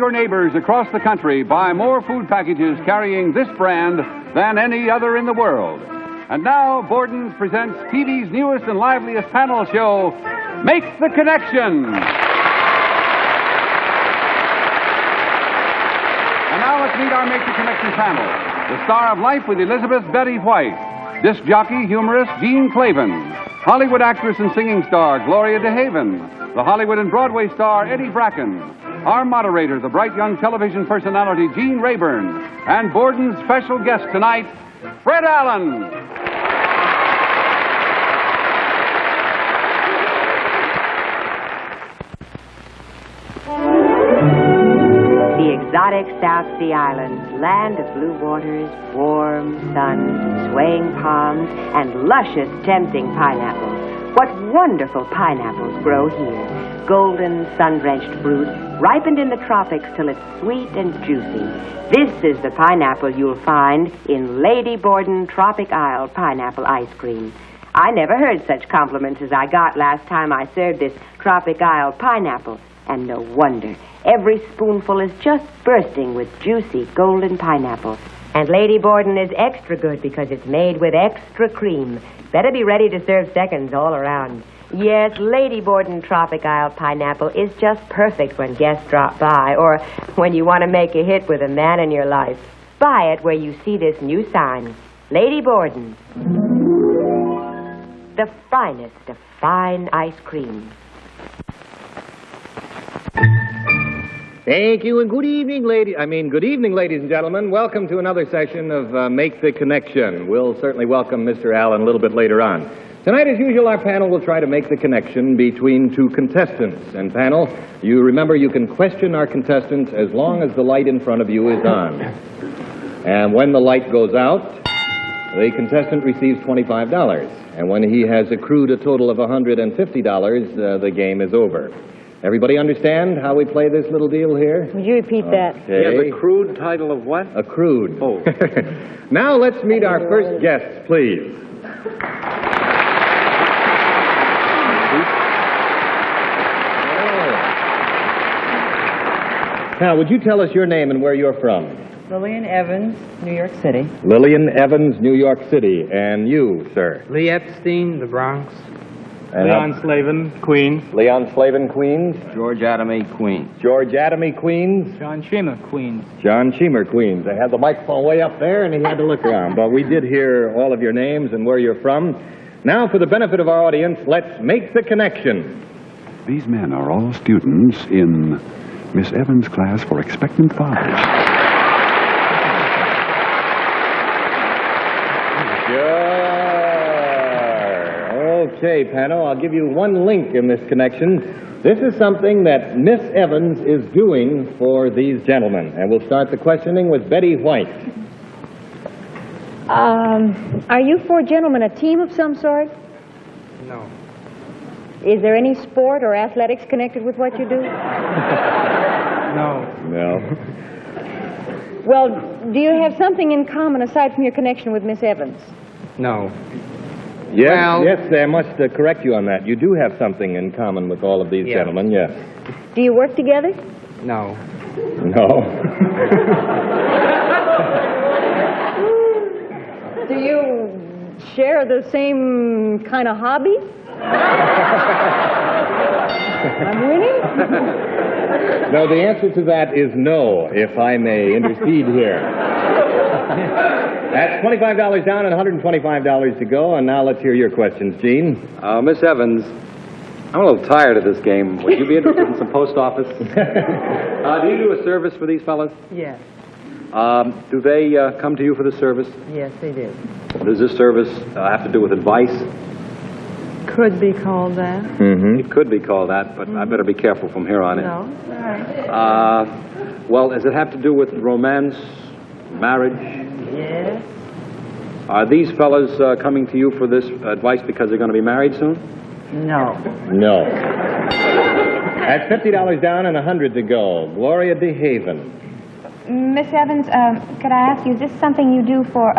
your neighbors across the country buy more food packages carrying this brand than any other in the world. And now, Borden's presents TV's newest and liveliest panel show, Make the Connection. And now let's meet our Make the Connection panel. The star of life with Elizabeth Betty White, disc jockey, humorist Gene Clavin, Hollywood actress and singing star Gloria DeHaven, the Hollywood and Broadway star Eddie Bracken, our moderator, the bright young television personality Gene Rayburn, and Borden's special guest tonight, Fred Allen. The exotic South Sea Islands, land of blue waters, warm sun, swaying palms, and luscious, tempting pineapples. What wonderful pineapples grow here. Golden, sun-drenched fruit, ripened in the tropics till it's sweet and juicy. This is the pineapple you'll find in Lady Borden Tropic Isle pineapple ice cream. I never heard such compliments as I got last time I served this Tropic Isle pineapple. And no wonder. Every spoonful is just bursting with juicy golden pineapple. And Lady Borden is extra good because it's made with extra cream. Better be ready to serve seconds all around. Yes, Lady Borden Tropic Isle pineapple is just perfect when guests drop by or when you want to make a hit with a man in your life. Buy it where you see this new sign. Lady Borden. The finest of fine ice cream. Thank you, and good evening, ladies and gentlemen. Welcome to another session of Make the Connection. We'll certainly welcome Mr. Allen a little bit later on. Tonight, as usual, our panel will try to make the connection between two contestants. And panel, you remember you can question our contestants as long as the light in front of you is on. And when the light goes out, the contestant receives $25. And when he has accrued a total of $150, the game is over. Everybody understand how we play this little deal here? Would you repeat that? Okay. He has accrued title of what? Accrued. Oh. Now let's meet our first guests, please. Now, would you tell us your name and where you're from? Lillian Evans, New York City. Lillian Evans, New York City. And you, sir? Lee Epstein, the Bronx. And Leon Slavin, Queens. Leon Slavin, Queens. George Adamy, Queens. George Adamy, Queens. John Schema, Queens. John Schemer, Queens. I had the microphone way up there, and he had to look around. But we did hear all of your names and where you're from. Now, for the benefit of our audience, let's make the connection. These men are all students in Miss Evans' class for expectant fathers. Sure. Okay, panel, I'll give you one link in this connection. This is something that Miss Evans is doing for these gentlemen. And we'll start the questioning with Betty White. Are you four gentlemen a team of some sort? No. Is there any sport or athletics connected with what you do? No. No. Well, do you have something in common aside from your connection with Miss Evans? No. Yes, Well- yes, I must correct you on that. You do have something in common with all of these Yeah. gentlemen, yes. Do you work together? No. No. Do you share the same kind of hobby? I'm winning? No, the answer to that is no, if I may intercede here. That's $25 down and $125 to go, and now let's hear your questions, Gene. Miss Evans, I'm a little tired of this game. Would you be interested in some post office? Do you do a service for these fellas? Yes. Do they come to you for the service? Yes, they do. Does this service have to do with advice? Could be called that. Mm-hmm. It could be called that, but I better be careful from here on in. No, all right. Well, does it have to do with romance, marriage? Yes. Are these fellas coming to you for this advice because they're going to be married soon? No. No. That's $50 down and $100 to go. Gloria DeHaven. Miss Evans, could I ask you, is this something you do for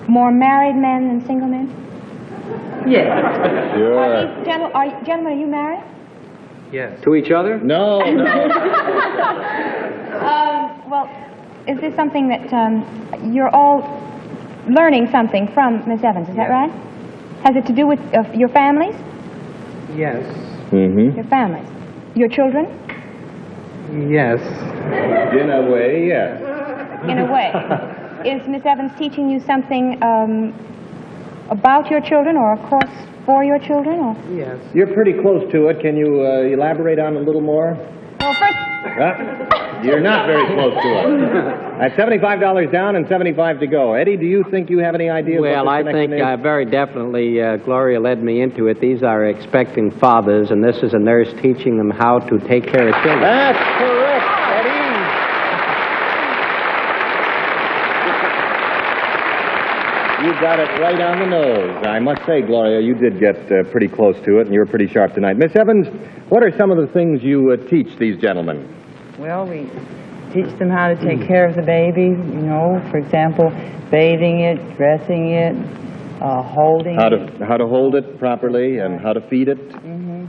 more married men than single men? Yes. Sure. Gentlemen, are you married? Yes. To each other? No, no. Well, is this something that you're all learning something from Miss Evans? Is that right? Has it to do with your families? Yes. Mm-hmm. Your families? Your children? Yes. In a way, yes. In a way. Is Miss Evans teaching you something about your children or a course for your children? Or? Yes. You're pretty close to it. Can you elaborate on it a little more? Well, first, You're not very close to it. At $75 down and 75 to go. Eddie, do you think you have any idea Well, what I this think connection is? very definitely Gloria led me into it. These are expecting fathers, and this is a nurse teaching them how to take care of children. That's correct, Eddie. You got it right on the nose. I must say, Gloria, you did get pretty close to it, and you were pretty sharp tonight. Miss Evans, what are some of the things you teach these gentlemen? Well, we teach them how to take care of the baby, you know, for example, bathing it, dressing it, holding it. How to hold it properly and how to feed it.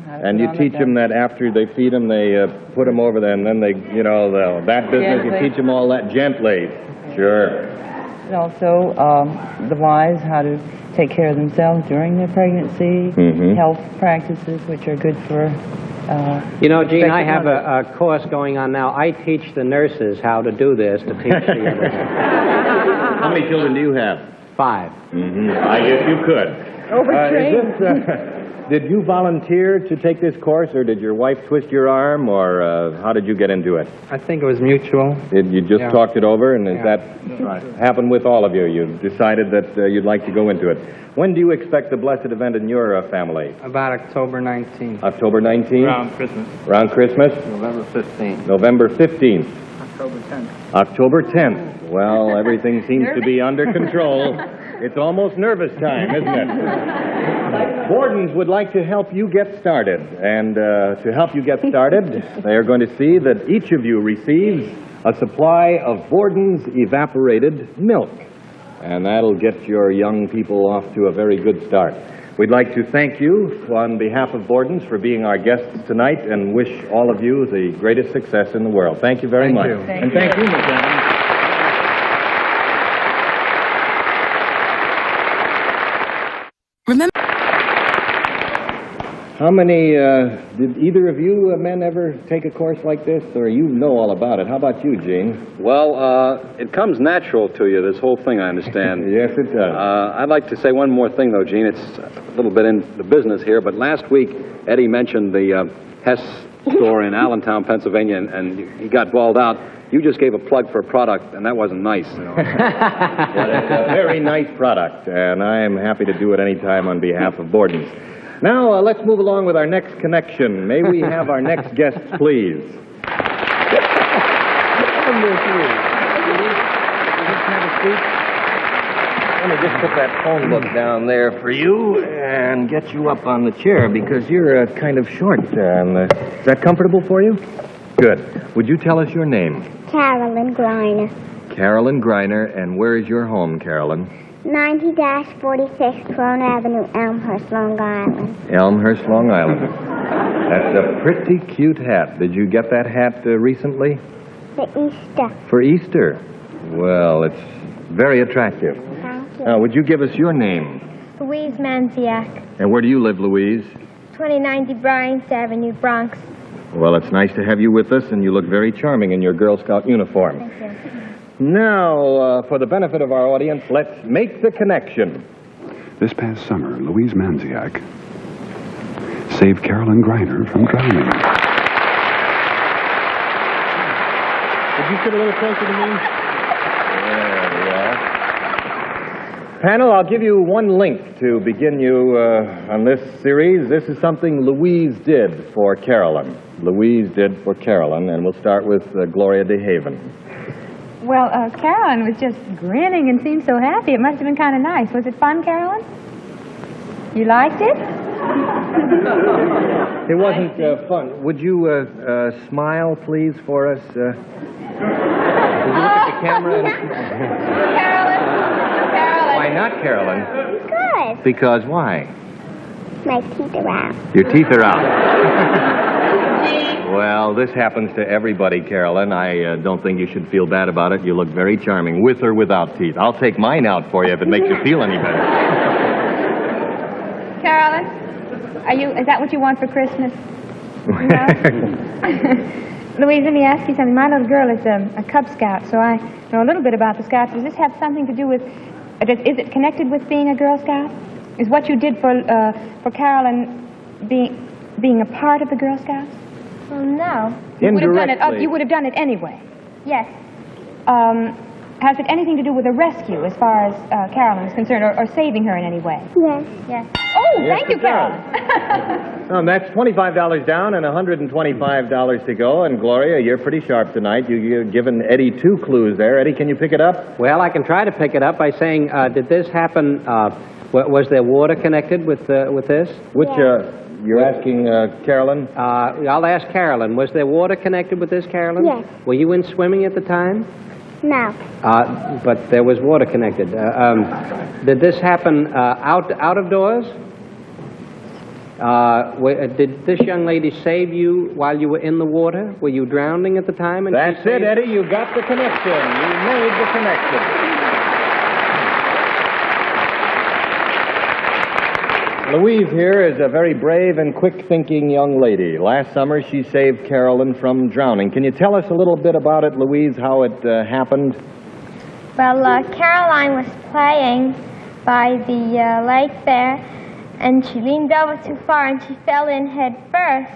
And you teach them that after they feed them, they put them over there, and then they, you know, that business, you Gently. teach them all that gently. Sure. And also, the wives, how to take care of themselves during their pregnancy, health practices, which are good for... You know, Gene, I have a course going on now. I teach the nurses how to do this to teach the others. How many children do you have? 5. I guess you could. Did you volunteer to take this course, or did your wife twist your arm, or how did you get into it? I think it was mutual. Did you just Yeah. talked it over, and has Yeah. that happened with all of you? You decided that you'd like to go into it. When do you expect the blessed event in your family? About October 19th. October 19th? Around Christmas. Around Christmas? November 15th. November 15th. October 10th. October 10th. Well, everything seems to be under control. It's almost nervous time, isn't it? Borden's would like to help you get started. And to help you get started, they are going to see that each of you receives a supply of Borden's evaporated milk. And that'll get your young people off to a very good start. We'd like to thank you on behalf of Borden's for being our guests tonight and wish all of you the greatest success in the world. Thank you very Thank much. you. And thank you, Ms. Evans. Remember, How many, did either of you men ever take a course like this, or you know all about it? How about you, Gene? Well, it comes natural to you, this whole thing, I understand. Yes, it does. I'd like to say one more thing, though, Gene. It's a little bit in the business here, but last week, Eddie mentioned the Hess store in Allentown, Pennsylvania, and he got bawled out. You just gave a plug for a product, and that wasn't nice. You know? But it's a very nice product, and I am happy to do it any time on behalf of Borden's. Now, let's move along with our next connection. May we have our next guests, please? Number 3. Let me just put that phone book down there for you and get you up on the chair because you're kind of short. Is that comfortable for you? Good. Would you tell us your name? Carolyn Griner. Carolyn Griner, and where is your home, Carolyn? 90-46 Throne Avenue, Elmhurst, Long Island. Elmhurst, Long Island. That's a pretty cute hat. Did you get that hat recently? For Easter. For Easter? Well, it's very attractive. Thank you. Now, would you give us your name? Louise Manziak, And where do you live, Louise? 2090 Bryant Avenue, Bronx. Well, it's nice to have you with us, and you look very charming in your Girl Scout uniform. Thank you. Now, for the benefit of our audience, let's make the connection. This past summer, Louise Manziak saved Carolyn Griner from drowning. Would you sit a little closer to me? There we are. Panel, I'll give you one link to begin you on this series. This is something Louise did for Carolyn. Louise did for Carolyn, and we'll start with Gloria DeHaven. well, Carolyn was just grinning and seemed so happy. It must have been kind of nice. Was it fun, Carolyn? You liked it? It wasn't fun. Would you smile, please, for us? Would you look at the camera? Carolyn. Why not, Carolyn? Good. Because why? My teeth are out. Your teeth are out. Well, this happens to everybody, Carolyn. I don't think you should feel bad about it. You look very charming, with or without teeth. I'll take mine out for you if it makes you feel any better. Carolyn, is that what you want for Christmas? No? Louise, let me ask you something. My little girl is a Cub Scout, so I know a little bit about the Scouts. Does this have something to do with, is it connected with being a Girl Scout? Is what you did for Carolyn being a part of the Girl Scouts? Well, no. You would have done it. Indirectly. You would have done it anyway. Yes. Has it anything to do with a rescue, as far as Carolyn is concerned, or saving her in any way? Yes. Yes. Oh, Yes, thank you, it does. Carolyn. That's $25 down and $125 to go. And Gloria, you're pretty sharp tonight. You've given Eddie 2 clues there. Eddie, can you pick it up? Well, I can try to pick it up by saying, did this happen, was there water connected with this? Which, you're asking Carolyn? I'll ask Carolyn. Was there water connected with this, Carolyn? Yes. Were you in swimming at the time? No. But there was water connected. Did this happen out of doors? Did this young lady save you while you were in the water? Were you drowning at the time? And That's it, Eddie. You got the connection. You made the connection. Louise here is a very brave and quick-thinking young lady. Last summer, she saved Carolyn from drowning. Can you tell us a little bit about it, Louise, how it happened? Well, Caroline was playing by the lake there, and she leaned over too far and she fell in head first.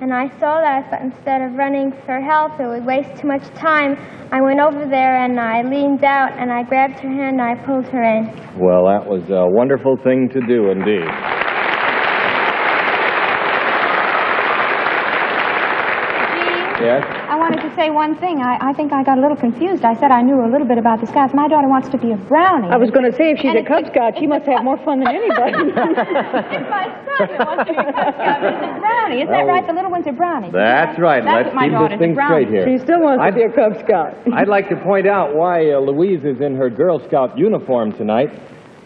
And I saw that, but instead of running for help, it would waste too much time. I went over there and I leaned out and I grabbed her hand and I pulled her in. Well, that was a wonderful thing to do, indeed. Yes? I wanted to say one thing. I think I got a little confused. I said I knew a little bit about the Scouts. My daughter wants to be a brownie. I was going to say, if she's And a Cub Scout, she must have more fun than anybody. It's my son who wants to be a Cub Scout, but it's a brownie. Isn't that right? The little ones are brownies. That's right. That's Let's what my keep daughter's this thing a brownie. straight here. She still wants to be a Cub Scout. I'd like to point out why Louise is in her Girl Scout uniform tonight.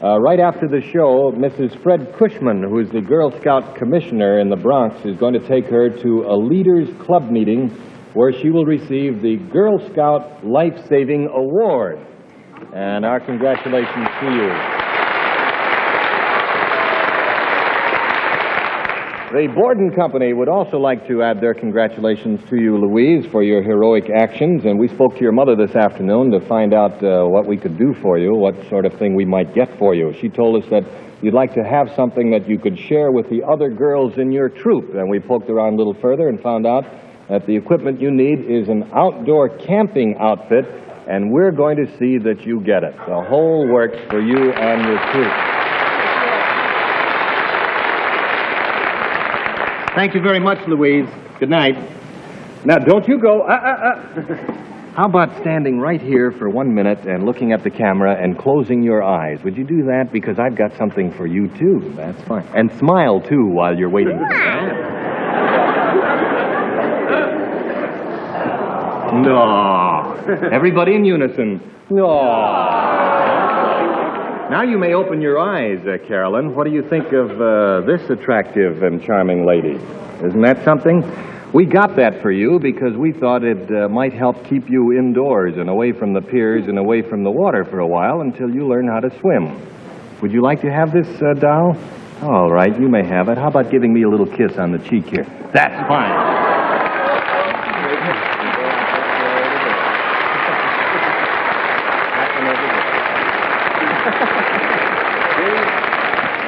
Right after the show, Mrs. Fred Cushman, who is the Girl Scout commissioner in the Bronx, is going to take her to a Leaders Club meeting where she will receive the Girl Scout Life-Saving Award. And our congratulations to you. The Borden Company would also like to add their congratulations to you, Louise, for your heroic actions. And we spoke to your mother this afternoon to find out what we could do for you, what sort of thing we might get for you. She told us that you'd like to have something that you could share with the other girls in your troop. And we poked around a little further and found out that the equipment you need is an outdoor camping outfit, and we're going to see that you get it. The whole works for you and your troop. Thank you very much, Louise. Good night. Now, don't you go. How about standing right here for 1 minute and looking at the camera and closing your eyes? Would you do that? Because I've got something for you, too. That's fine. And smile, too, while you're waiting for that. No. Everybody in unison. No. Now you may open your eyes, Carolyn. What do you think of this attractive and charming lady? Isn't that something? We got that for you because we thought it might help keep you indoors and away from the piers and away from the water for a while until you learn how to swim. Would you like to have this doll? All right, you may have it. How about giving me a little kiss on the cheek here? That's fine.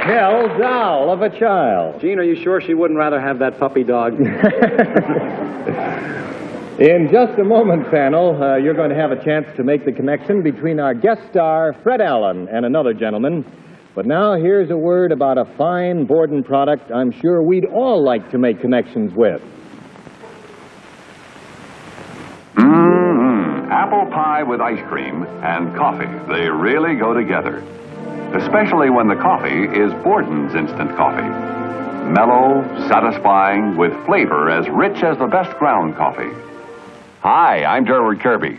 Hell doll of a child. Gene, are you sure she wouldn't rather have that puppy dog? In just a moment, panel, you're going to have a chance to make the connection between our guest star, Fred Allen, and another gentleman. But now here's a word about a fine Borden product I'm sure we'd all like to make connections with. Apple pie with ice cream and coffee. They really go together. Especially when the coffee is Borden's instant coffee. Mellow, satisfying, with flavor as rich as the best ground coffee. Hi, I'm Durward Kirby.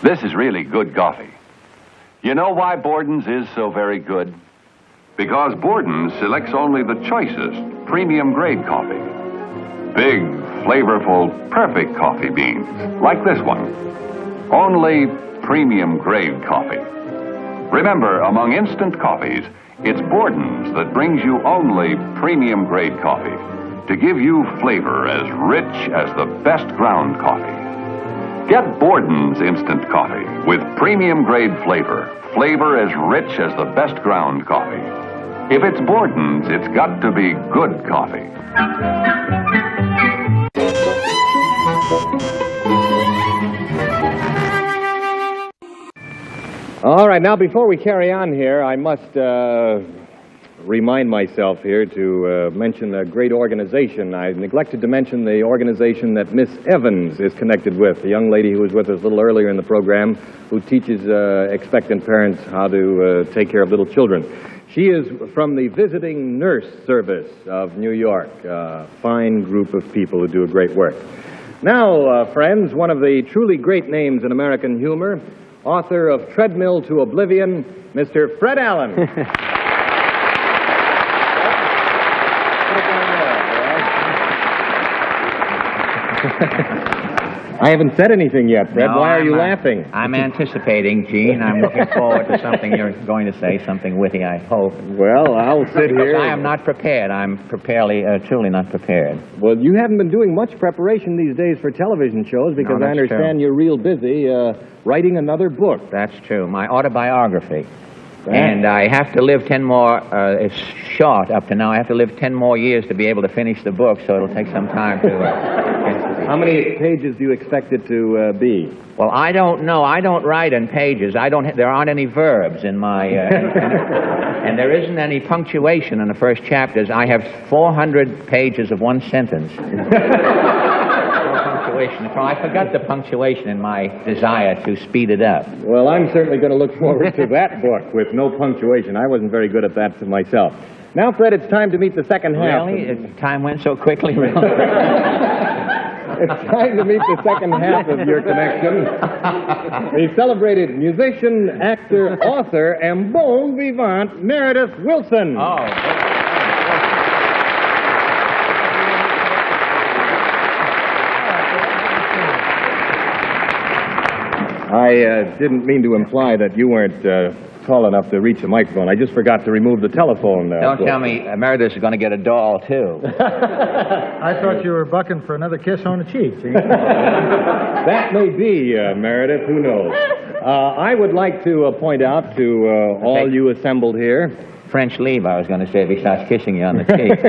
This is really good coffee. You know why Borden's is so very good? Because Borden's selects only the choicest, premium grade coffee. Big, flavorful, perfect coffee beans, like this one. Only premium grade coffee. Remember, among instant coffees, it's Borden's that brings you only premium grade coffee to give you flavor as rich as the best ground coffee. Get Borden's instant coffee with premium grade flavor, flavor as rich as the best ground coffee. If it's Borden's, it's got to be good coffee. All right, now before we carry on here, I must remind myself here to mention a great organization. I neglected to mention the organization that Miss Evans is connected with, the young lady who was with us a little earlier in the program, who teaches expectant parents how to take care of little children. She is from the Visiting Nurse Service of New York, a fine group of people who do a great work. Now, friends, one of the truly great names in American humor, author of Treadmill to Oblivion, Mr. Fred Allen. I haven't said anything yet, Fred. No, Why are you laughing? I'm anticipating, Gene. I'm looking forward to something you're going to say, something witty, I hope. Well, I'll sit here. I am not prepared. I'm truly not prepared. Well, you haven't been doing much preparation these days for television shows because No, I that's understand true. you're real busy writing another book. That's true. My autobiography. And I have to live 10 more, it's short up to now. I have to live 10 more years to be able to finish the book, so it'll take some time to... How many pages do you expect it to be? Well, I don't know. I don't write in pages. There aren't any verbs in my... and there isn't any punctuation in the first chapters. I have 400 pages of one sentence. So I forgot the punctuation in my desire to speed it up. Well, I'm certainly going to look forward to that book with no punctuation. I wasn't very good at that myself. Now, Fred, it's time to meet the second half. Really? Time went so quickly, really? It's time to meet the second half of your connection. The celebrated musician, actor, author, and bon vivant, Meredith Willson. Oh. I didn't mean to imply that you weren't tall enough to reach the microphone. I just forgot to remove the telephone. Don't tell me Meredith is going to get a doll, too. I thought you were bucking for another kiss on the cheek. That may be, Meredith. Who knows? I would like to point out to all you assembled here. French leave, I was going to say, if he starts kissing you on the cheek.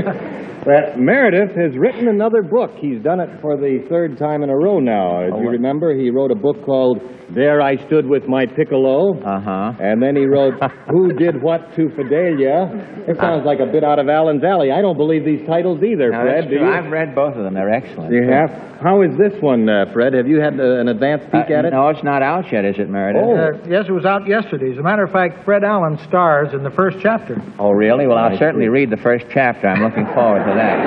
That Meredith has written another book. He's done it for the third time in a row now. As you remember, he wrote a book called There I Stood with My Piccolo. Uh-huh. And then he wrote Who Did What to Fidelia. It sounds like a bit out of Allen's Alley. I don't believe these titles either, No, Fred. that's Do true. you? I've read both of them. They're excellent. You have? How is this one, Fred? Have you had an advance peek at it? No, it's not out yet, is it, Meredith? Oh. Yes, it was out yesterday. As a matter of fact, Fred Allen stars in the first chapter. Oh, really? Well, I'll certainly read the first chapter. I'm looking forward to that.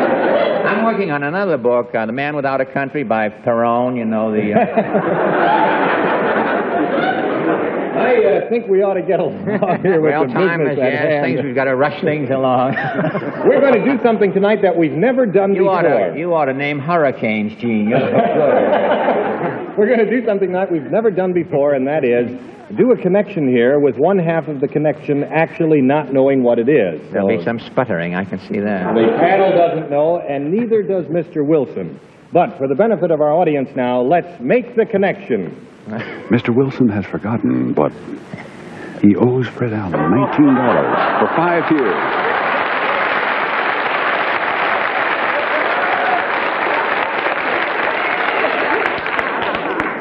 I'm working on another book, The Man Without a Country by Perron, you know, the... I think we ought to get along here with the time business is, at yes, hand. things, we've got to rush things along. We're going to do something tonight that we've never done before. You ought to name hurricanes, Gene. We're going to do something that we've never done before, and that is do a connection here with one half of the connection actually not knowing what it is. There'll be some sputtering, I can see that. The panel doesn't know, and neither does Mr. Wilson. But for the benefit of our audience now, let's make the connection. Mr. Wilson has forgotten, but he owes Fred Allen $19 for 5 years.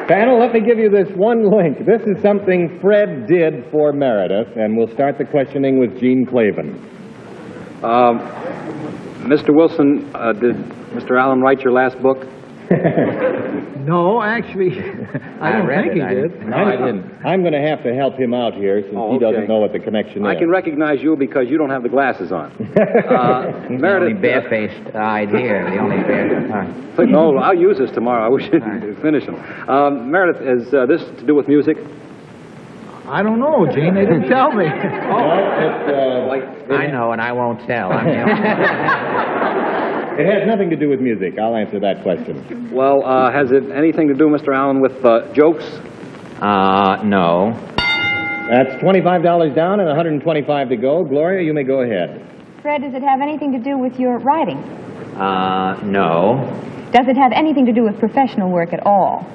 Panel, let me give you this one link. This is something Fred did for Meredith, and we'll start the questioning with Gene Clavin. Mr. Wilson, did Mr. Allen write your last book? No, actually, I don't think he did. No, I didn't. I'm going to have to help him out here since he doesn't know what the connection is. I can recognize you because you don't have the glasses on. He's the only barefaced eyed here. The only barefaced. No, I'll use this tomorrow. I wish you'd finish them. Meredith, is this to do with music? I don't know, Gene. They didn't tell me. I know, and I won't tell. I mean, It has nothing to do with music. I'll answer that question. Well, has it anything to do, Mr. Allen, with jokes? no. That's $25 down and $125 to go. Gloria, you may go ahead. Fred, does it have anything to do with your writing? No. Does it have anything to do with professional work at all?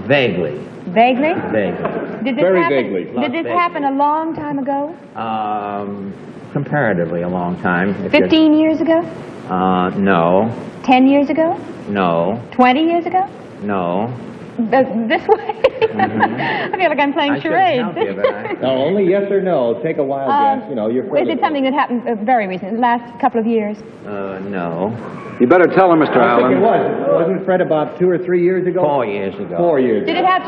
Vaguely. Vaguely? Vaguely. Did this Very happen, vaguely. Did this happen a long time ago? Comparatively a long time. 15 years ago? No. 10 years ago? No. 20 years ago? No. This way? I feel like I'm playing charades. No, only yes or no. Take a wild guess. You know, you're Is it something that happened very recent, the last couple of years? No. You better tell her, Mr. I think Allen. it was. Wasn't Fred about 2 or 3 years ago? 4 years ago. 4 years. Did it have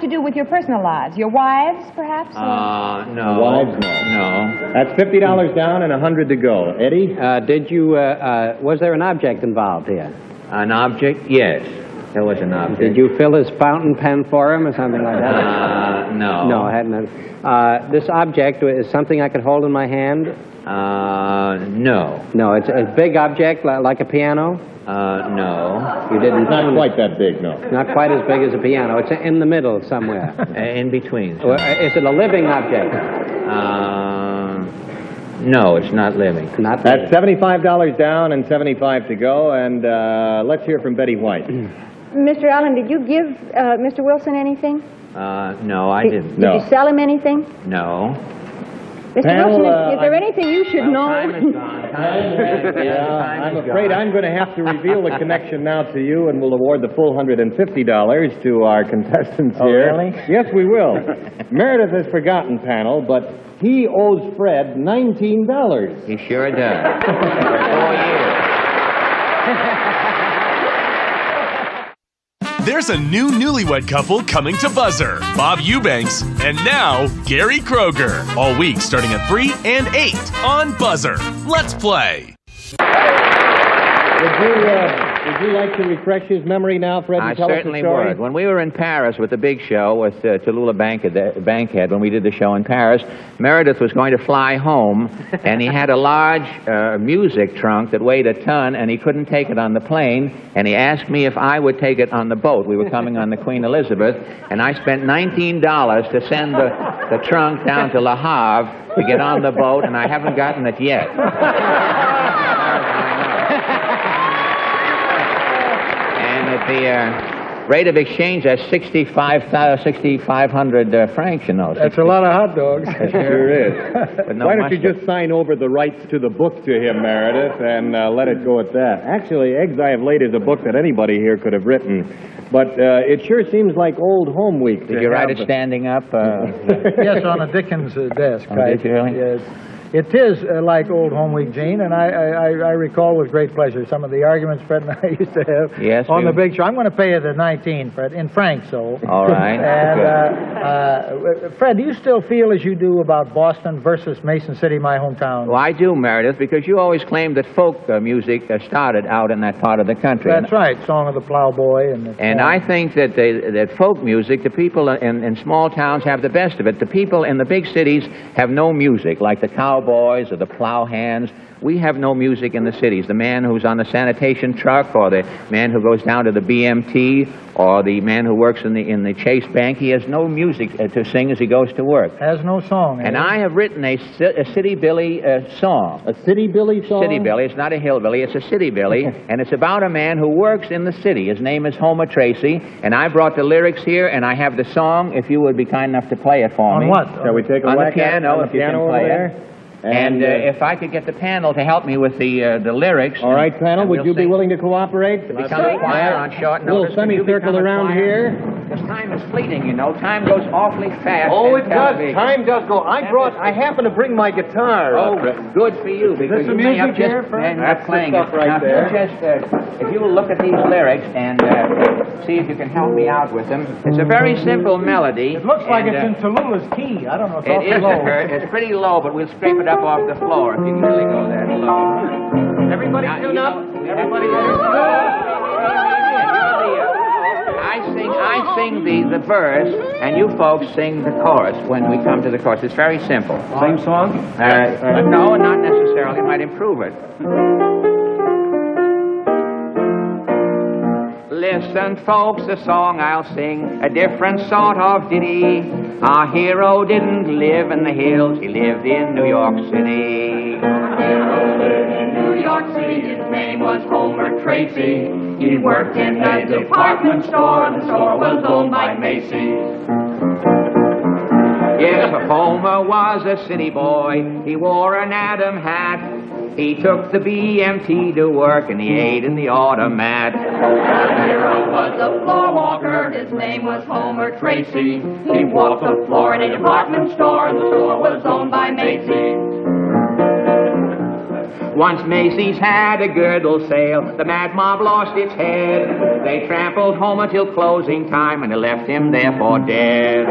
to do with your personal lives? Your wives, perhaps? No. Wives, no. No. That's $50 down and $100 to go. Eddie? Was there an object involved here? An object? Yes. There was an object. Did you fill his fountain pen for him or something like that? No. No, I hadn't. This object is something I could hold in my hand? No. No, it's a big object like a piano? No. You didn't. Not quite that big, no. Not quite as big as a piano. It's in the middle somewhere. In between. Is it a living object? No, it's not living. Not That's $75 down and $75 to go, and let's hear from Betty White. Mr. Allen, did you give Mr. Wilson anything? No, I didn't. No. Did you sell him anything? No. Mr. Panel, Wilson, is there anything you should know? Time is gone. I'm afraid I'm going to have to reveal the connection now to you, and we'll award the full $150 to our contestants here. Really? Yes, we will. Meredith has forgotten, panel, but he owes Fred $19. He sure does. For 4 years. There's a new newlywed couple coming to Buzzer, Bob Eubanks and now Gary Kroger. All week starting at 3 and 8 on Buzzer. Let's play. Would you like to refresh his memory now, Fred, and I tell us certainly the story? would. When we were in Paris with the big show with Tallulah Bankhead, when we did the show in Paris, Meredith was going to fly home, and he had a large music trunk that weighed a ton, and he couldn't take it on the plane, and he asked me if I would take it on the boat. We were coming on the Queen Elizabeth, and I spent $19 to send the trunk down to Le Havre to get on the boat, and I haven't gotten it yet. The rate of exchange, that's 6,500 francs, you know. That's a lot of hot dogs. It sure is. But no Why don't you mustard. just sign over the rights to the book to him, Meredith, and let it go at that? Actually, Eggs I Have Laid is a book that anybody here could have written, but it sure seems like old home week. Did you write it standing up? Yes, on a Dickens desk. Oh, did you really? Yes. It is like old home week, Gene, and I recall with great pleasure some of the arguments Fred and I used to have Yes, on we- the big show. I'm going to pay you the 19, Fred, in francs, so. All right. And Fred, do you still feel as you do about Boston versus Mason City, my hometown? Well, I do, Meredith, because you always claimed that folk music started out in that part of the country. That's right, Song of the Plowboy. And I think that that folk music, the people in small towns have the best of it. The people in the big cities have no music, like the cowboys or the plow hands. We have no music in the cities. The man who's on the sanitation truck, or the man who goes down to the BMT, or the man who works in the Chase Bank, he has no music to sing as he goes to work. Has no song. And I have written a City Billy song. A City Billy song? City Billy. It's not a hillbilly. It's a City Billy. And it's about a man who works in the city. His name is Homer Tracy. And I brought the lyrics here, and I have the song, if you would be kind enough to play it for me. On what? Shall we take a On the whack at it? piano, On the if you can piano play over it. there? And if I could get the panel to help me with the lyrics. All right, panel, and would we'll you be sing. willing to cooperate? To become a choir on short Little notice. Can you semicircle become a around choir? here. Because time is fleeting, you know. Time goes awfully fast. Oh, in it does. television. Time does go. I happen to bring my guitar. Oh, good for you, because the you may have music just here, Fred? been That's the playing stuff it. right Now, there. if you will look at these lyrics and see if you can help me out with them. It's a very simple melody. It looks like and, it's in Tallulah's key. I don't know if It it's is low. It's pretty low, but we'll scrape it up off the floor if you can really go that low. Everybody Now, tune you up. know, Everybody I I sing the verse, and you folks sing the chorus when we come to the chorus. It's very simple. Same song? No, not necessarily. It might improve it. Listen, folks, the song I'll sing, a different sort of ditty. Our hero didn't live in the hills, he lived in New York City. Our hero lived in New York City, his name was Homer Tracy. He worked in a department store, and the store was owned by Macy's. Yes, Homer was a city boy, he wore an Adam hat. He took the BMT to work and he ate in the automat. Our hero was a floor walker, his name was Homer Tracy. He walked the floor in a department store and the store was owned by Macy's. Once Macy's had a girdle sale, the mad mob lost its head. They trampled Homer till closing time and they left him there for dead.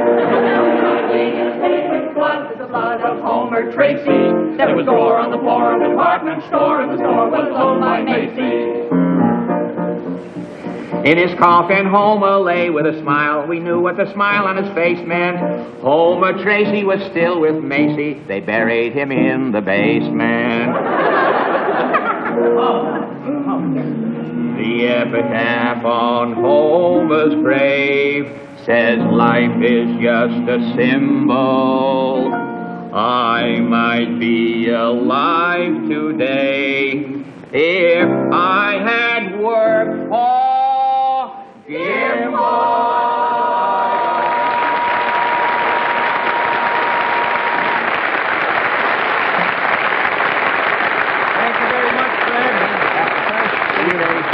The blood of Homer Tracy. There was gore on the floor of the department store, and the store was owned by Macy's. In his coffin, Homer lay with a smile. We knew what the smile on his face meant. Homer Tracy was still with Macy. They buried him in the basement. The epitaph on Homer's grave says life is just a symbol. I might be alive today if I had worked for Gimbal. Thank you very much,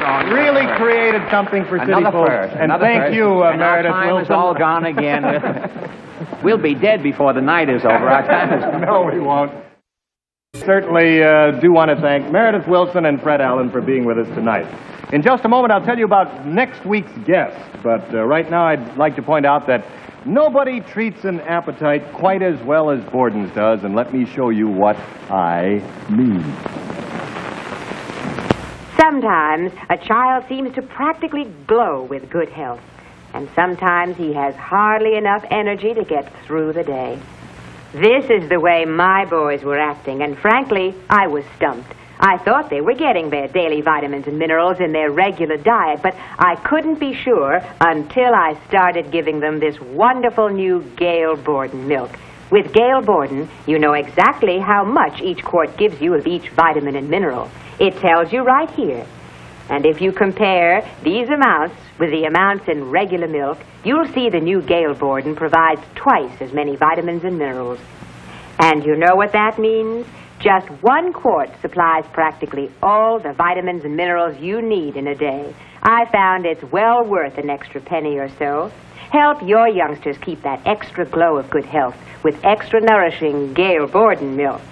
Fred. Really created something for City folks. And thank you, Meredith Wilson. Our time is all gone again. We'll be dead before the night is over. Our time is... No, we won't. Certainly do want to thank Meredith Wilson and Fred Allen for being with us tonight. In just a moment, I'll tell you about next week's guest. But right now, I'd like to point out that nobody treats an appetite quite as well as Borden's does, and let me show you what I mean. Sometimes a child seems to practically glow with good health, and sometimes he has hardly enough energy to get through the day. This is the way my boys were acting, and frankly, I was stumped. I thought they were getting their daily vitamins and minerals in their regular diet, but I couldn't be sure until I started giving them this wonderful new Gale Borden milk. With Gale Borden, you know exactly how much each quart gives you of each vitamin and mineral. It tells you right here. And if you compare these amounts with the amounts in regular milk, you'll see the new Gale Borden provides twice as many vitamins and minerals. And you know what that means? Just 1 quart supplies practically all the vitamins and minerals you need in a day. I found it's well worth an extra penny or so. Help your youngsters keep that extra glow of good health with extra nourishing Gale Borden milk.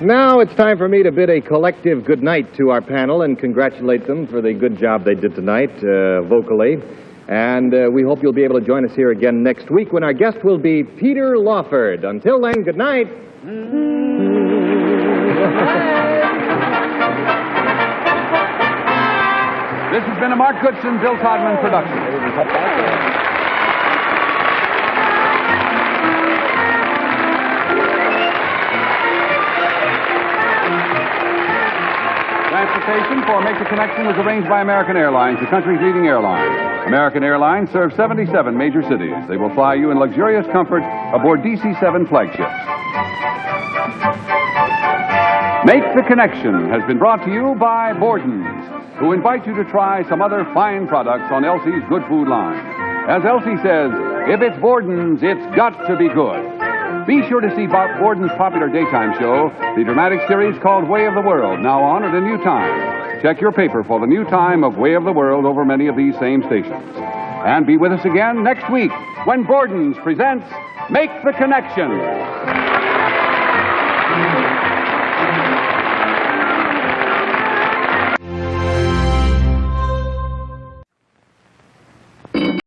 Now it's time for me to bid a collective good night to our panel and congratulate them for the good job they did tonight, vocally. And we hope you'll be able to join us here again next week when our guest will be Peter Lawford. Until then, good night. This has been a Mark Goodson, Bill Todman production. Transportation for Make the Connection was arranged by American Airlines, the country's leading airline. American Airlines serves 77 major cities. They will fly you in luxurious comfort aboard DC-7 flagships. Make the Connection has been brought to you by Borden's, who invite you to try some other fine products on Elsie's Good Food line. As Elsie says, if it's Borden's, it's got to be good. Be sure to see Borden's popular daytime show, the dramatic series called Way of the World, now on at a new time. Check your paper for the new time of Way of the World over many of these same stations. And be with us again next week when Borden's presents Make the Connection.